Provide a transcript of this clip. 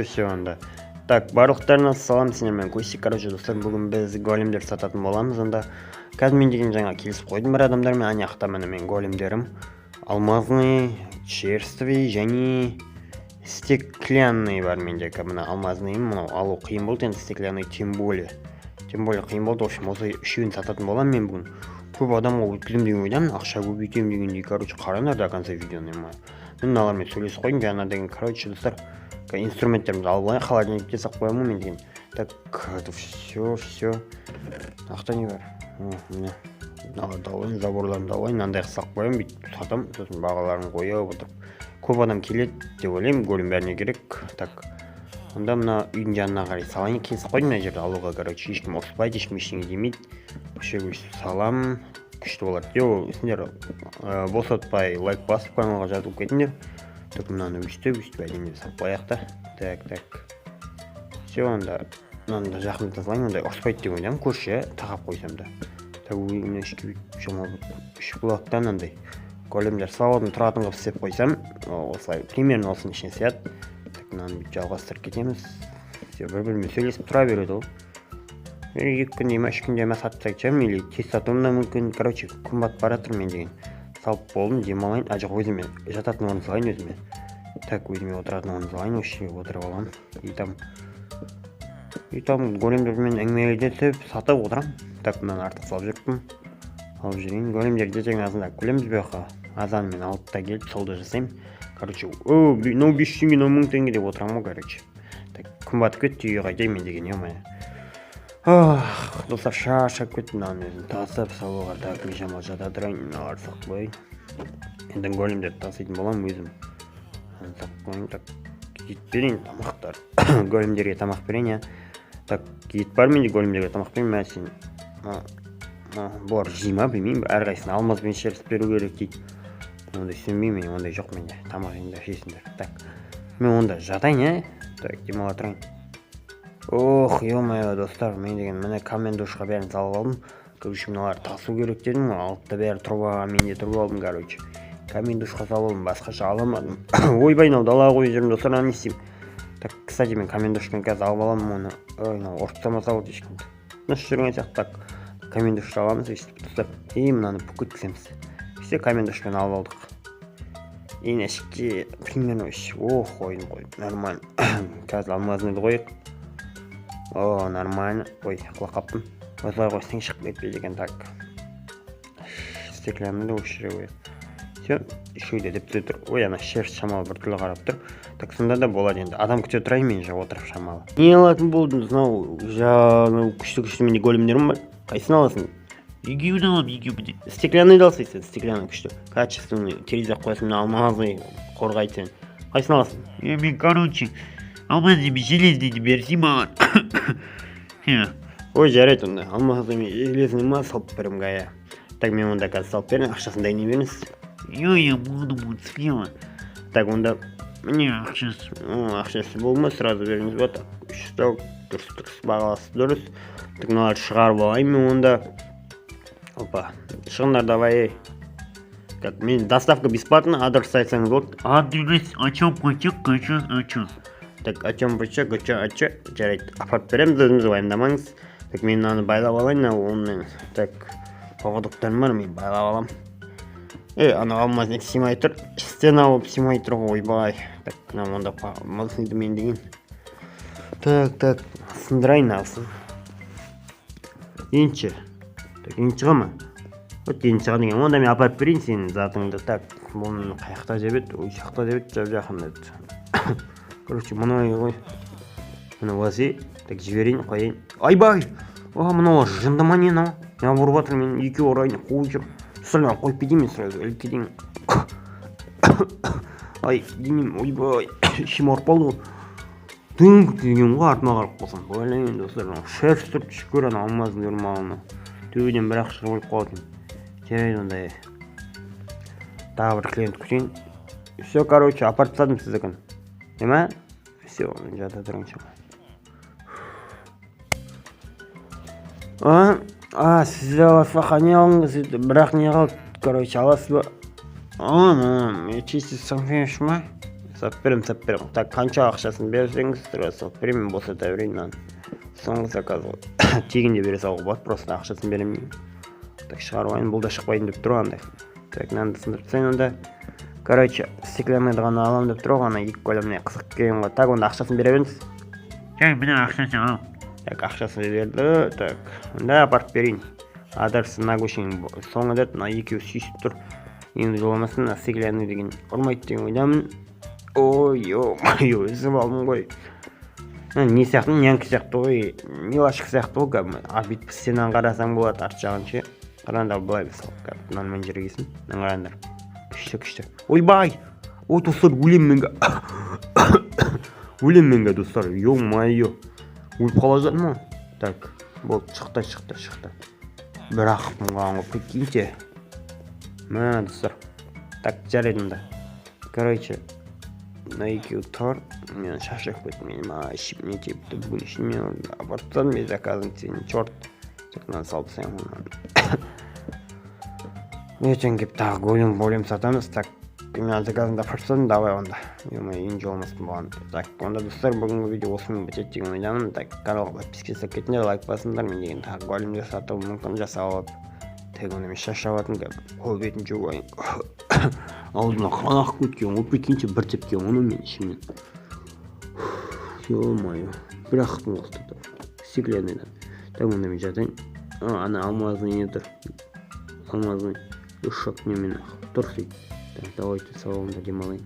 все анда. Так, барлықтарына салам, сендер мен Көсек. Короче, достар, бүгін біз големдер сататын боламыз. Анда қазір мен деген жаңа келісіп қойдым бір адамдармен. Анаяқта міне мен големдерім. Алмазный, черствый және стеклянный бар менде. Мына алмазный, мынау алу қиын болды, енді стеклянный тем более қиын болды. В общем, осы үшеуін сататын боламын мен бүгін. Көп адамға өткізем деген ойдамын, ақша көбейтемін дегендей. Короче, қараңдар до конца видеоны. Мен мыналармен сөйлесіп қойдым жаңа деген. Короче, достар, инструменттерімді алып алайын, холодильникке салып қоямын мен деген. Так, это все. Ақта не бар? Міне. Давай, заборларымды алайын, андайға салып қоямын, бүйтіп сатамын, сосын бағаларын қойып отырып. Көп адам келеді деп ойлаймын, голем бәріне керек. Так, онда мына үйдің жанына қарай салайын, кесіп қойдым мына жерде алуға. Короче, ешкім ұрыспайды, ешкім ештеңе демейді. Өшіп салам, күшті болады. Сендер босатпай лайк басып каналға жазылып кетіңдер. Так, мынаны өстіп әдемі салып қояйық та. Так. Все, онда мынаны жақындата салайын, ондай ұрыспайды деп ойлаймын, көрші тақап қойсам да. Так, мына ішке үш блоктан андай големдер сауадын тұратын қылып істеп қойсам, осылай примерно осының ішіне сияды. Так, мынаны бүйтіп жалғастырып кетеміз. Все, бір-бірімен сөйлесіп тұра береді ол. 2 күнде ме 3 күнде ме сатсақ жам, или тез сатуым да мүмкін. Короче, күн батып бара жатыр мен деген. Салып болдым, демалайын, ажық өзіме жататын орын салайын өзіме. Так, өзіме отыратын орын салайын, осы отырып аламын. Үйтам големдермен әңгімелесіп сатып отырам. Так, мынаны артық салып жүріппін. Алып жүрейін. Големдерді жаңа азандап көлеміз бөқа. Азанымен алып та келіп солды жасаймын. Короче, мынау 500 теңге, мынау 1000 теңге деп отырамын ғой, короче. Так, күн батып кетті, үйге қайтайын мен деген, ё-мая. Достар, шаршап кетті, мынаны өзін тасып салуға. Так, мен шамал жата тұрайын, мыналар сақ қой. Енді големдерді таситын боламын өзім. Сақ қойын. Так, ет берейін, тамақтар. Големдерге тамақ берейін, Так, ет бар менде, големдерге тамақ берейін, мәсін. Бұлар жима, білмеймін, әрқайсыны алмазбен шеріп беру керек дейді. Ондай сенбеймін, ондай жоқ менде. Тамақ енді жесіңдер. Так, мен онда жатайын, Так, демала тұрайын. Ё-моё, достар, мен деген міне камен душқа бәрін салып алдым. Короче, мыналар тасу керек дедім, алтта бәрі тұрбаға, мен де тұрып алдым, короче. Камен душқа салып алдым, басқаша аламадым. Ойбай, мынау далаға қойып жүрмін, достар, не істеймін. Так, кстати, мен камен душпен қазір алып аламын оны. Мынау ұрттамаса болды ешкімді. Нұш жүрген сияқты. Так, камен душты аламыз, достар. Мынаны бүк өткіземіз. Все камен душпен алып алдық. Әшікке примерно қойдым. Нормально. Қазір алмазынайды қойық. Нормально. Құлақаптым. Осылай қойсаң шығып кетпейді екен. Так. Стеклянды осы жерге қойып. Все, үшеуде деп тұр. Ана шерсть шамалы бір түрлі қарап тұр. Так, сонда да болады енді. Адам күте тұрайын, мен же отырып шамалы. Не алатын болдыңыз? Мынау күшті менде големдерім бар. Қайсын аласың? Екеуін алам, екеуін. Стеклянныйды алсайсың, стеклянный күшті. Качественный, терезе қоясың, алмазный қорғайды сен. Қайсын аласың? Мен, короче, алмазный железный берсей маған. Жарайды онда. Алмазный железный ма салып берем ғая. Так, мен онда қазір салып берем, ақшасын дайын беріңіз. Я буду смело. Так, онда мне ақшасы. Ақшасы болма, сразу беріңіз ба. Так, үштау, дұрыс, бағаласы дұрыс. Так, мыналарды шығарып алайын мен онда. Опа, шығындар давай. Так, мен доставка бесплатно, адрес айтсаңыз болды. Адрес очам пачак, очам. Так, очам пачак, жарайды. Апарып береміз, өзіміз уайымдамаңыз. Так, мен мынаны байлап алайын, онымен. Так, поводоктарым бар, мен байлап алам. Ана алмазник симай тұр. Стена болып симай тұр, ойбай. Так, онда малсынды мен деген. Так, сындырайын алсын. Енші. Так, еншіға ма? Еншіға деген, онда мен апарып берейін сенің затыңды. Так, бұны қаяқта жебет, жақта жебет, жақында. Короче, мұны ғой. Мұны вази. Так, жіберейін, қойайын. Айбай! Мұны жындыма не нау? Я бұрып атыр, мен екі орайын қойып жүр. Сұрған қойып бедеймін сразу, өліп кетейін. Денем, ойбай, шем орып алды ғой. Дүңк деген ғой, артыма қарып болсам. Ойлайын, достар, шерсть тұрып шүкір ана алмазын көрім алына. Төбеден бір ақшығы өліп қалатын. Жарайды ондай. Тағы бір клиент күтейін. Все, короче, апарып тастадым сіздікін. Деме? Все, жата тұрған шыға. Сіз аласыз ба, қане алыңыз, бірақ не қалды, короче, аласыз ба? Чистый сомфеш ма? сап берем. Так, қанша ақшасын берсеңіз салып беремін, мен босата берейін мынаны. Соңғы заказ ғой. Тегінде бере салуға болады, просто ақшасын беремін деймін. Так, шығарып алайын, бұл да шықпайын деп тұр андай. Так, мынаны сындырып тастайын онда. Короче, стеклянныйды ғана аламын деп тұр ғой, ана екі көлем не қызық келген ғой. Так, онда ақшасын бере беріңіз. Жаңа мына ақшасын ал. Так, ақшасын берді. Так, онда апарып берейін. Адарсы мына көшенің соңы деді, мына екеуі сүйісіп тұр. Енді жоламасын, стеклянный деген ұрмайды деген ойдамын. Ой, үзіп алдым ғой. Не сияқты, нянкі сияқты ғой, милашка сияқты ғой, кәдімгі. Бүйтіп стенаны қарасаң болады, арт жағын ше. Қараңдар былай салып, кәдімгі мынамен жүргесін. Мына қараңдар. Күшті. Ойбай! Ой, достар, өлем менге. Өлем менге, достар. Ё-майё. Өліп қала жатырмын ма? Так, болды, шықты. Бірақ мұнған ғой, прикиньте. Мә, достар. Так, жарайдым да. Короче, мына екеуі тұр. Мен шашып кеттім, мен ашып не тепті. Бүгін үшін мен апарттан мен заказым сені, черт. Так, мынаны салып тастайын ғана. Ертең кеп тағы голем сатамыз. Так, мен заказымды апарттан, давай онда. Үйінже олмасын болған. Так, онда достар, бүгінгі видео осымен бітеді деген ойдамын. Так, каналға подписка жасап кетіңдер, лайк басыңдар. Мен деген тағы големдер сатып мүмкін жасап алып. Тек оны мен шашаватын қол бетін жуайын. Аузына қан ақып кеткен, ол прикиньте бір тепкен оны мен ішімнен. Ё-майо, бір ақытын қостады. Стеклянныйдан. Так, онда мен жатайын. Ана алмазный не тұр. Алмазный. Ұшақ немен ақып тұр сөйтіп. Так, давайте салонда демалайын.